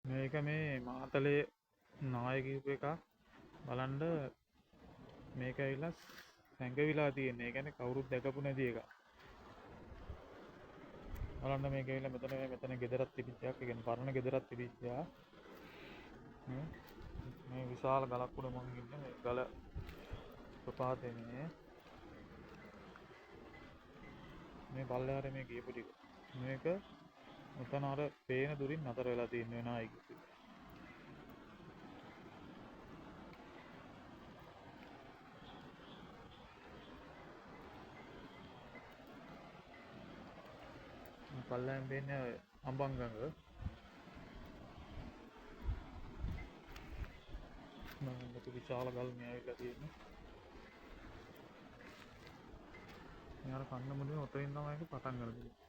මේක මේ මාතලේ නායකීප එක බලන්ඩ මේක ඇවිලා සැඟවිලා තියන්නේ ගැන කවුරුත් දැකපු නැති එක බලන්න මේක ඇවිල්ලා මෙතන ගෙදරක් තිබිච්චයක් කියන්නේ පරණ ගෙදරක් තිබිච්චා මේ විශාල ගලක් උඩ මං ඉන්නේ මේ ගල ප්‍රපාතේ මේ පල්ලෙහාට මේ ගියපු ටික මේක මෙතන අර පේන දුරින් නතර වෙලා තියෙන වෙනා අයකිට පල්ලෙන් පේන්නේ අඹංගඟ මම විශාල ගල් මේ ඇවිල්ලා තියෙන්නේ යාර කන්න මුදුනේ ඔතනින් තමයි ඒක පටන් ගන්න